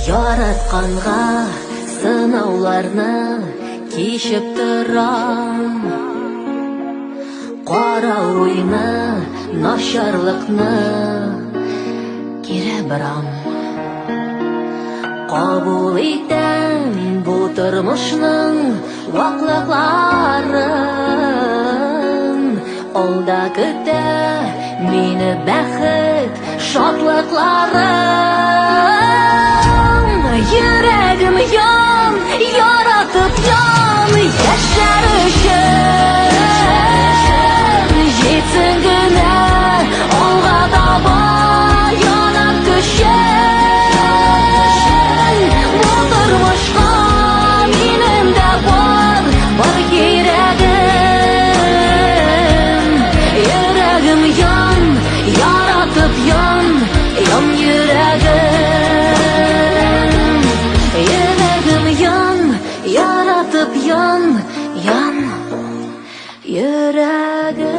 Яратканга сынауларны кичеп торам. Кара уйны, начарлыкны кире барам. Кабул итәм бу тормышның ваклыкларын. Алда көтә мине бәхет, шатлыкларым. Йөрәгем ян, яратып ян, яшәр өчен. Җитсен генә алга таба янак көчен. Бу тормышка минем дә бар йөрәгем. Йөрәгем ян, яратып ян, ян йөрәгем. Йөрәгем ян, яратып ян, ян йөрәгем.